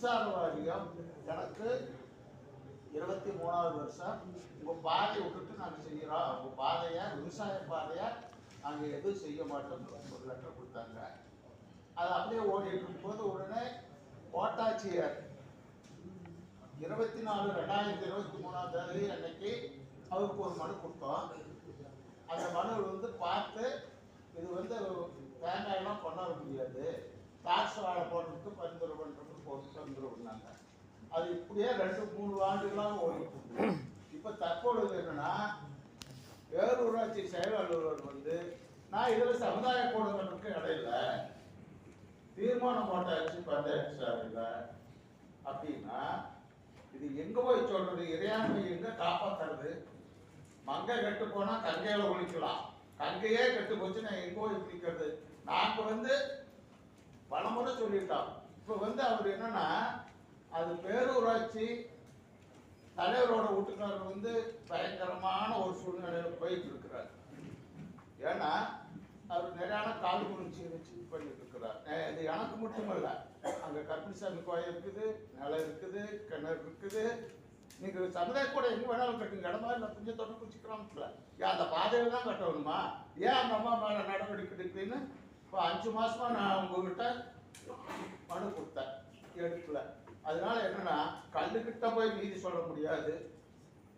மின்சார வாரியம் எனக்கு 23வது வருஷம் உங்கள் பாதையை விட்டுட்டு நாங்கள் செய்கிறோம், உங்கள் பாதையை விவசாய பாதையை நாங்கள் எதுவும் செய்ய மாட்டோம்னு ஒரு லெட்டர் கொடுத்தாங்க. அது அப்படியே ஓடிட்டு இருக்கும்போது உடனே கோட்டாட்சியர் 24/2023 அன்னைக்கு அவருக்கு ஒரு மனு கொடுத்தோம். அந்த மனு பார்த்து இது தேங்காயெல்லாம் கொண்டு வர முடியாது, டாக்ஸ் வாழை போடுறதுக்கு பரிந்துரை பண்ணுறதுக்கு போட்டு பரிந்துரை பண்ணாங்க. அது இப்படியே 2-3 ஆண்டுகளாக ஓடிட்டு. இப்போ தற்பொழுது என்னன்னா பேரூராட்சி செயல் அலுவலர் நான் இதில் சமுதாய கூடங்களுக்கு இடையில தீர்மானம் போட்டாச்சு பஞ்சாயத்து சார்பில் அப்படின்னா இது எங்க போய் சொல்றது? இறையாண்மை எங்க காப்பாத்துறது? மங்கை கெட்டு போனா கங்கையில ஒழிக்கலாம், கங்கையே கெட்டு போச்சுன்னா எங்க போய் பிடிக்கிறது? நாங்க பலமுறை சொல்லிட்டோம். இப்ப அவர் என்னன்னா அது பேரூராட்சி தலைவரோட வீட்டுக்காரர் பயங்கரமான ஒரு சூழ்நிலையில போயிட்டு இருக்கிறார். ஏன்னா அவர் நிறையான கால் குறிச்சி பண்ணிட்டு இருக்கிறார். இது எனக்கு மட்டுமல்ல, அங்க கருப்பசாமி கோயில் இருக்குது, நிலம் இருக்குது, கிணறு இருக்குது. நீங்க சமுதாய கூட எங்க வேணாலும் கட்டுங்க, இடமா இல்லை கொஞ்சம் தொட்டு குச்சிக்கிறாமல ஏன் அந்த பாதையில தான் கட்டணுமா? ஏன் அந்த அம்மா மேல நடவடிக்கை எடுக்குன்னு இப்போ 5 மாசமா நான் உங்ககிட்ட மனு கொடுத்தேன், எடுக்கல. அதனால என்னன்னா கல்லுக்கிட்ட போய் நீதி சொல்ல முடியாது,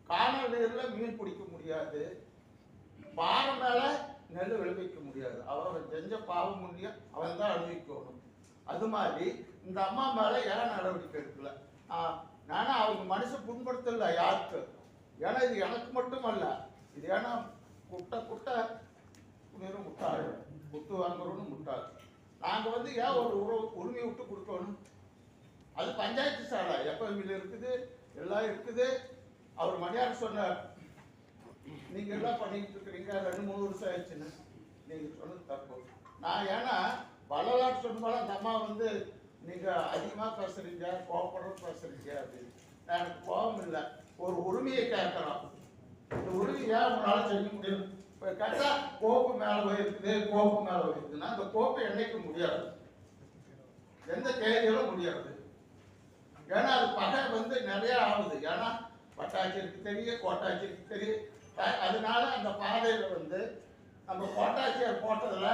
காணல் நீர்ல மீன் பிடிக்க முடியாது, பாறை மேல நெல் விளைவிக்க முடியாது. அவன் செஞ்ச பாவம் முடியும் அவன் தான் அனுபவிக்கணும். அது மாதிரி இந்த அம்மா மேல ஏன் நடவடிக்கை எடுக்கல? நானா அவங்க மனசை புண்படுத்தல யாருக்கு. ஏன்னா இது எனக்கு மட்டும் அல்ல, இது ஏன்னா குட்டை முட்டாள், குட்டு வாங்குறோன்னு முட்டாள். நாங்க ஏன் ஒரு உரிமையை விட்டு கொடுக்கணும்? அது பஞ்சாயத்து சாலை எப்பவில் இருக்குது, எல்லாம் இருக்குது. அவர் மணியார் சொன்னார், நீங்க எல்லாம் பண்ணிட்டு இருக்கிறீங்க 2-3 வருஷம் ஆயிடுச்சுன்னு. நீங்க சொன்னது தப்பு. நான் ஏன்னா வரலாறு சொன்னாலும் அந்த அம்மா நீங்க அதிகமா பேசுறீங்க, கோபப்படுற பேசுறீங்க அப்படின்னு. எனக்கு கோபம் இல்லை, ஒரு உரிமையை கேட்கறோம். இந்த உரிமையை உங்களால செய்ய முடியும். இப்ப கேட்டா கோப்பு மேல போயிருக்குது, கோப்பு மேல போயிருக்குதுன்னா அந்த கோப்பை என்னைக்கு முடியாது, எந்த தேதியிலும் முடியாது. ஏன்னா அது பகை நிறைய ஆகுது. ஏன்னா வட்டாட்சியருக்கு தெரியும், கோட்டாட்சியருக்கு தெரியும். அதனால அந்த பாதையில நம்ம கோட்டாட்சியர் போட்டதுல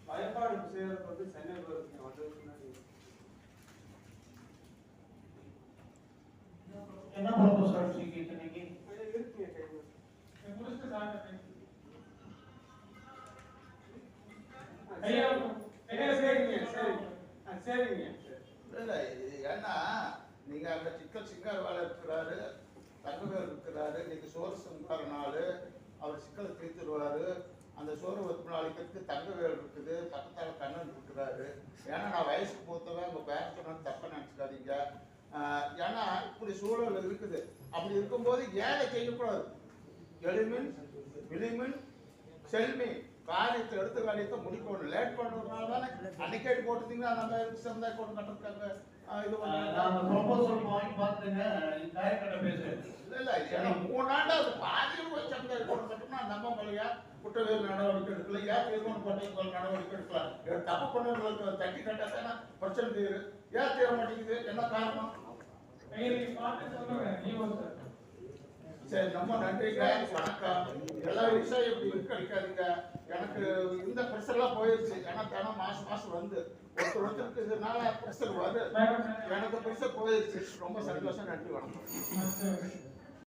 பயன்பாடு செய்யறது சென்னையில் என்ன ப்ரொபோசல் வச்சிருக்கீங்க இன்னைக்கு? முடிச்சுட்டு சார் சரிங்க. ஏன்னா நீங்க அங்க சிக்கல் சிங்கார் வேலை இருக்கிறாரு, தங்கவேல் இருக்கிறாரு. நீங்க சோறு சம்பார நாள் அவர் சிக்கலை தீர்த்துருவாரு. அந்த சோறு ஒத்து நாளைக்கு தங்கவேல் இருக்குது, பக்கத்தால கண்ணன் இருக்கிறாரு. ஏன்னா நான் வயசுக்கு போத்தவன் உங்க பேர் சொன்னாலும் தப்ப நினைச்சுக்காதீங்க. ஏன்னா இப்படி சூழல் இருக்குது. அப்படி இருக்கும்போது ஏழை செய்யக்கூடாது. எளிமின் விளிமின் செல்மி காரியத்தை எடுத்த காரியத்தை முடிக்கணும். லேட் பண்ணுறதுனால தானே அன்னைக்கேட்டு போட்டுட்டீங்கன்னா நம்ம சமுதாய கூட்டம் கட்டுறதுக்காக இது ப்ரொபோசல் வாங்கி பார்த்துங்க. இல்லை ஏன்னா 3 ஆண்டு அது பாதியில் போய் சமுதாய கூட்டம் கட்டணும்னா நம்ம மலையா குற்றவியல் நடவடிக்கை எடுக்கல, ஏன் தீர்மானம் பண்ணி நடவடிக்கை எடுக்கலாம். தப்பு பண்ணவங்களுக்கு தட்டி கட்டா தானே பிரச்சனை தீரு. ஏன் தீர மாட்டேங்குது? என்ன காரணம்? சரி, ரொம்ப நன்றிங்க, வணக்கம். எல்லா விஷயம் இப்படி கிடைக்காதுங்க. எனக்கு இந்த ப்ரெஷர்லாம் போயிடுச்சு. ஏன்னா தினம் மாசம் ஒருத்தருக்கு இதனால ப்ரெஷர் வருது. எனக்கு ப்ரெஷர் போயிடுச்சு. ரொம்ப சந்தோஷம், நன்றி, வணக்கம்.